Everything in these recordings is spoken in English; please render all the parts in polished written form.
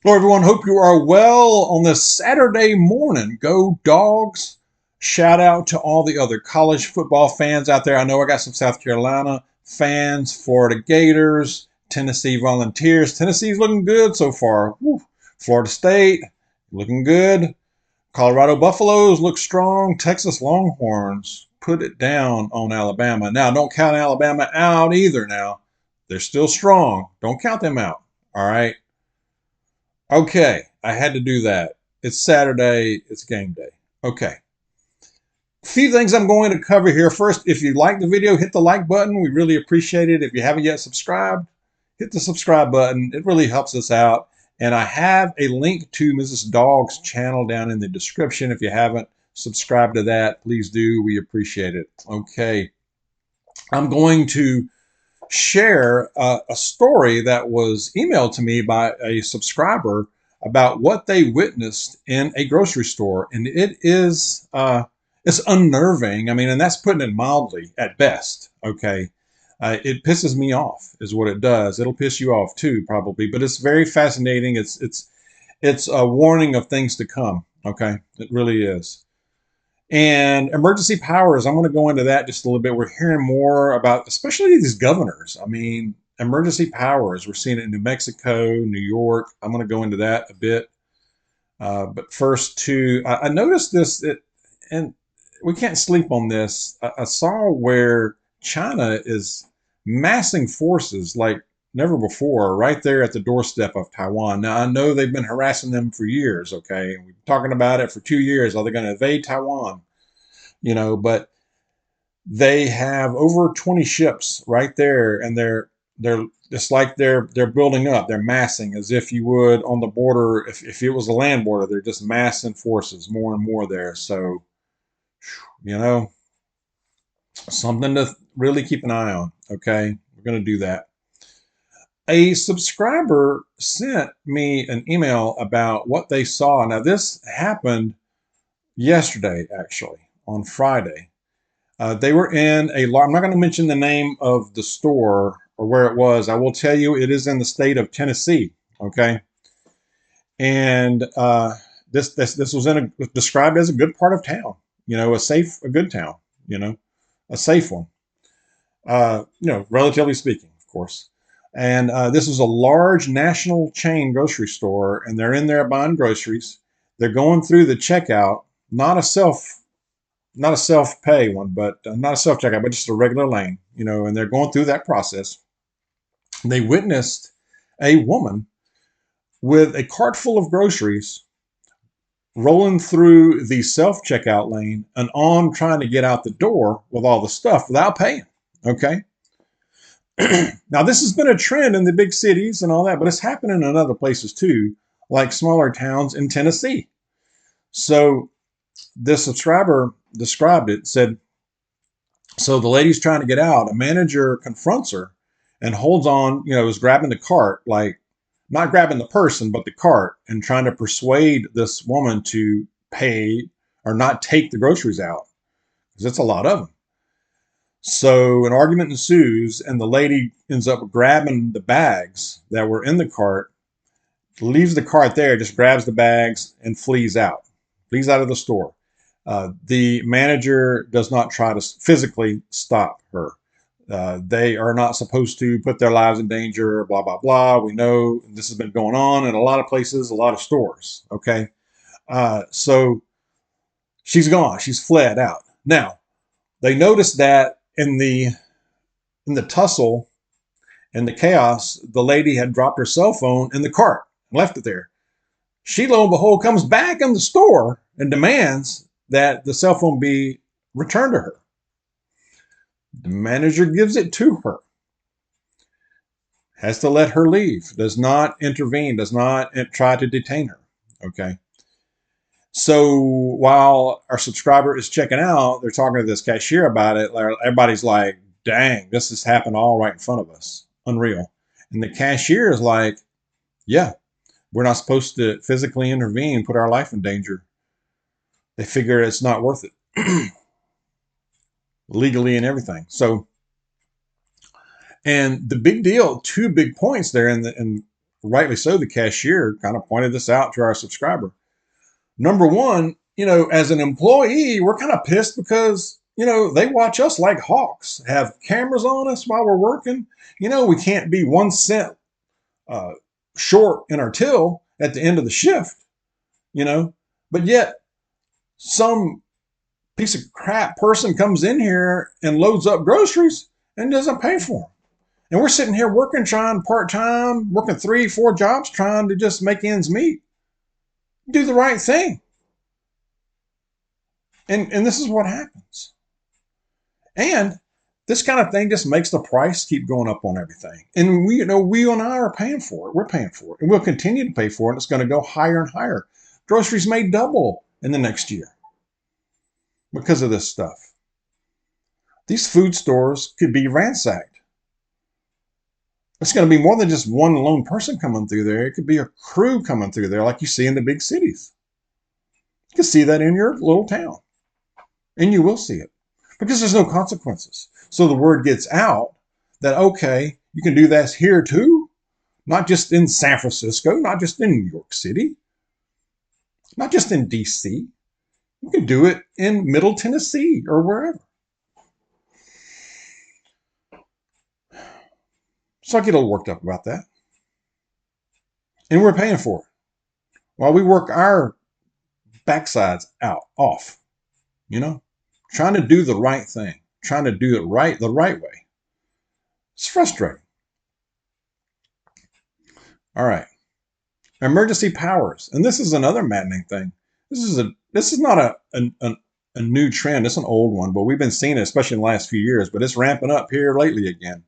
Hello, everyone. Hope you are well on this Saturday morning. Go Dogs. Shout out to all the other college football fans out there. I know I got some South Carolina fans, Florida Gators, Tennessee Volunteers. Tennessee's looking good so far. Woo. Florida State, looking good. Colorado Buffaloes look strong. Texas Longhorns put it down on Alabama. Now, don't count Alabama out either now. They're still strong. Don't count them out. All right. Okay, I had to do that. It's Saturday, it's game day. Okay. A few things I'm going to cover here. First, if you like the video, hit the like button. We really appreciate it. If you haven't yet subscribed, hit the subscribe button. It really helps us out. And I have a link to Mrs. Dawg's channel down in the description. If you haven't subscribed to that, please do. We appreciate it. Okay. I'm going to share a story that was emailed to me by a subscriber about what they witnessed in a grocery store, and it is it's unnerving. I mean, and that's putting it mildly at best. Okay, it pisses me off, is what it does. It'll piss you off too, probably, but it's very fascinating. It's a warning of things to come. Okay, it really is. And emergency powers, I'm going to go into that just a little bit. We're hearing more about, especially these governors. I mean, emergency powers. We're seeing it in New Mexico, New York. I'm going to go into that a bit. But first, I noticed this, and we can't sleep on this. I saw where China is massing forces like never before, right there at the doorstep of Taiwan. Now, I know they've been harassing them for years, okay? We've been talking about it for 2 years. Are they going to invade Taiwan? But they have over 20 ships right there, and they're it's like they're building up. They're massing as if you would on the border. If it was a land border, they're just massing forces more and more there. So, you know, something to really keep an eye on. Okay, we're going to do that. A subscriber sent me an email about what they saw. Now, this happened yesterday, actually, on Friday. They were in I'm not going to mention the name of the store or where it was. I will tell you it is in the state of Tennessee. Okay. And this was described as a good part of town, a good town, a safe one, relatively speaking, of course. And this was a large national chain grocery store, and they're in there buying groceries. They're going through the checkout, not a self-pay one, but not a self-checkout, but just a regular lane, and they're going through that process. They witnessed a woman with a cart full of groceries rolling through the self-checkout lane and on trying to get out the door with all the stuff without paying. Okay. Now, this has been a trend in the big cities and all that, but it's happening in other places too, like smaller towns in Tennessee. So this subscriber described it, said, so the lady's trying to get out. A manager confronts her and holds on, is grabbing the cart, like not grabbing the person, but the cart, and trying to persuade this woman to pay or not take the groceries out, because it's a lot of them. So an argument ensues, and the lady ends up grabbing the bags that were in the cart, leaves the cart there, just grabs the bags and flees out of the store. The manager does not try to physically stop her. They are not supposed to put their lives in danger, blah, blah, blah. We know this has been going on in a lot of places, a lot of stores. Okay. So she's gone. She's fled out. Now, they noticed that in the tussle and the chaos, the lady had dropped her cell phone in the cart and left it there. She, lo and behold, comes back in the store and demands that the cell phone be returned to her. The manager gives it to her, has to let her leave, does not intervene, does not try to detain her. Okay. So while our subscriber is checking out, they're talking to this cashier about it. Everybody's like, dang, this has happened all right in front of us. Unreal. And the cashier is like, yeah, we're not supposed to physically intervene, put our life in danger. They figure it's not worth it. Legally and everything. So, and the big deal, two big points there, and rightly so, the cashier kind of pointed this out to our subscriber. Number one, as an employee, we're kind of pissed because, they watch us like hawks, have cameras on us while we're working. We can't be 1 cent uh, short in our till at the end of the shift, but yet some piece of crap person comes in here and loads up groceries and doesn't pay for them. And we're sitting here working, trying part-time, working 3, 4 jobs, trying to just make ends meet. Do the right thing. And this is what happens. And this kind of thing just makes the price keep going up on everything. And we and I are paying for it. We're paying for it. And we'll continue to pay for it. It's going to go higher and higher. Groceries may double in the next year because of this stuff. These food stores could be ransacked. It's going to be more than just one lone person coming through there. It could be a crew coming through there like you see in the big cities. You can see that in your little town. And you will see it because there's no consequences. So the word gets out that, okay, you can do that here too. Not just in San Francisco, not just in New York City, not just in DC. You can do it in Middle Tennessee or wherever. So I get a little worked up about that. And we're paying for it while we work our backsides off, trying to do the right thing, trying to do it the right way. It's frustrating. All right. Emergency powers. And this is another maddening thing. This is not a new trend. It's an old one, but we've been seeing it, especially in the last few years, but it's ramping up here lately again.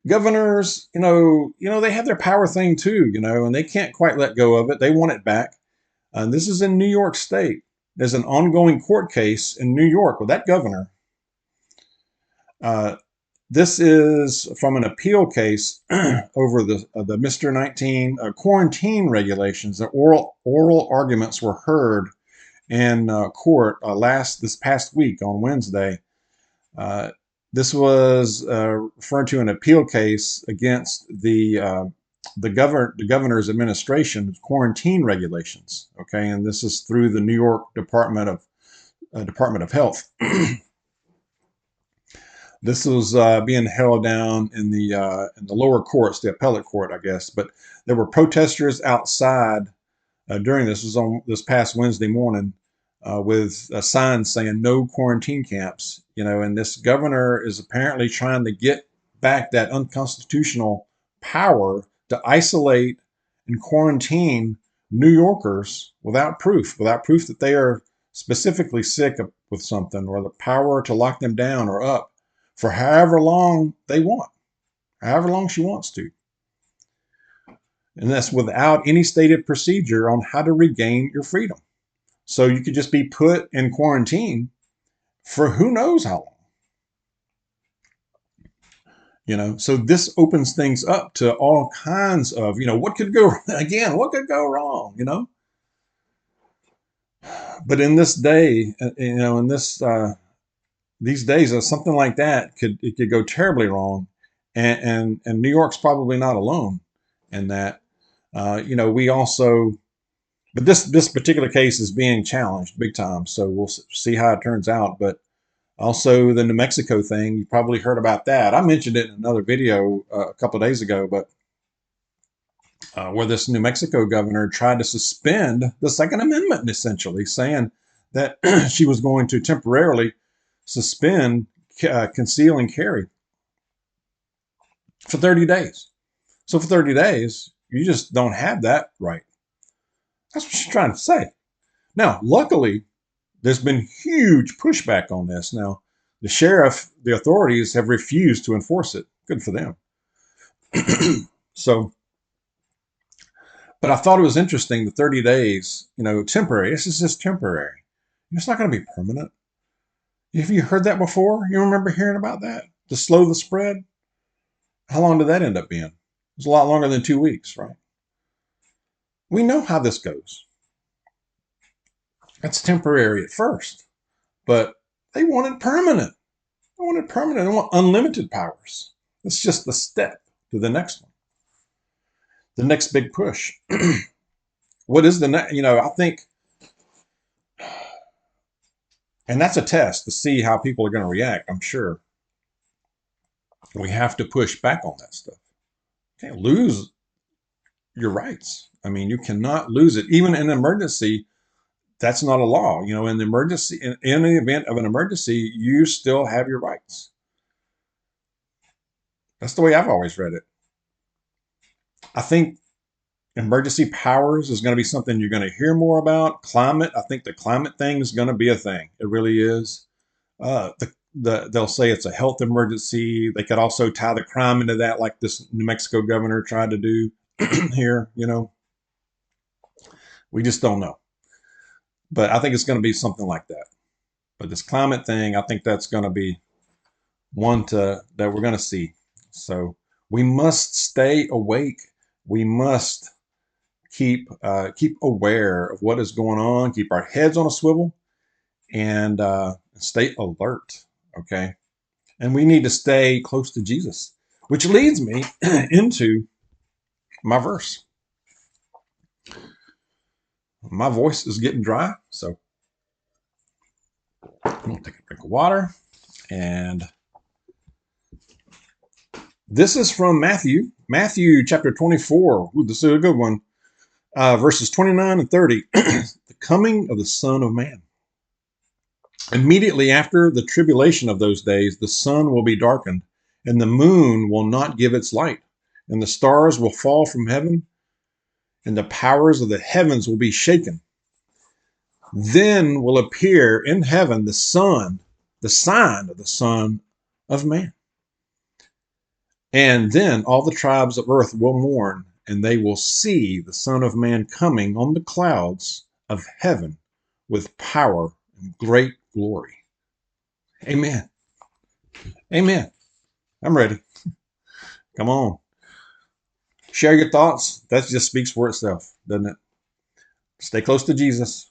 Governors, they have their power thing too, and they can't quite let go of it. They want it back. This is in New York State. There's an ongoing court case in New York with that governor. This is from an appeal case over the Mr. 19 quarantine regulations. The oral arguments were heard in court this past week on Wednesday. This was referred to an appeal case against the governor's administration's quarantine regulations. Okay, and this is through the New York Department of Health. This was being held down in the lower courts, the appellate court, I guess. But there were protesters outside during this. It was on this past Wednesday morning with signs saying "No quarantine camps." And this governor is apparently trying to get back that unconstitutional power to isolate and quarantine New Yorkers without proof that they are specifically sick with something, or the power to lock them down or up for however long they want, however long she wants to. And that's without any stated procedure on how to regain your freedom. So you could just be put in quarantine for who knows how long. So this opens things up to all kinds of, what could go wrong, But in this day, these days, something like that could go terribly wrong. And New York's probably not alone in that. We also, but this particular case is being challenged big time. So we'll see how it turns out. But also the New Mexico thing, you probably heard about that. I mentioned it in another video a couple of days ago, but where this New Mexico governor tried to suspend the Second Amendment, essentially saying that she was going to temporarily suspend conceal and carry for 30 days. So for 30 days, you just don't have that right. That's what she's trying to say. Now, luckily, there's been huge pushback on this. Now, the sheriff, the authorities have refused to enforce it. Good for them. So, but I thought it was interesting, the 30 days, temporary. This is just temporary. It's not going to be permanent. Have you heard that before? You remember hearing about that? To slow the spread? How long did that end up being? It was a lot longer than 2 weeks, right? We know how this goes. It's temporary at first, but they want it permanent. They want it permanent. They want unlimited powers. It's just the step to the next one. the next big push. What is the next? I think, and that's a test to see how people are going to react. I'm sure we have to push back on that stuff. You can't lose your rights. I mean, you cannot lose it. Even in an emergency, that's not a law. In the emergency, in the event of an emergency, you still have your rights. That's the way I've always read it. I think emergency powers is going to be something you're going to hear more about. Climate, I think the climate thing is going to be a thing. It really is. They'll say it's a health emergency. They could also tie the crime into that, like this New Mexico governor tried to do here. We just don't know. But I think it's going to be something like that. But this climate thing, I think that's going to be one that we're going to see. So we must stay awake. We must keep aware of what is going on. Keep our heads on a swivel, and stay alert. Okay, and we need to stay close to Jesus, which leads me into my verse. My voice is getting dry, so I'm gonna take a drink of water. And this is from Matthew chapter 24. Ooh, this is a good one. Verses 29 and 30. The coming of the Son of Man. Immediately after the tribulation of those days, the sun will be darkened, and the moon will not give its light, and the stars will fall from heaven, and the powers of the heavens will be shaken. Then will appear in heaven the sign of the Son of Man. And then all the tribes of earth will mourn, and they will see the Son of Man coming on the clouds of heaven with power and great glory. Amen. Amen. I'm ready. Come on. Share your thoughts. That just speaks for itself, doesn't it? Stay close to Jesus.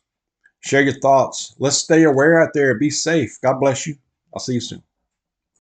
Share your thoughts. Let's stay aware out there. Be safe. God bless you. I'll see you soon.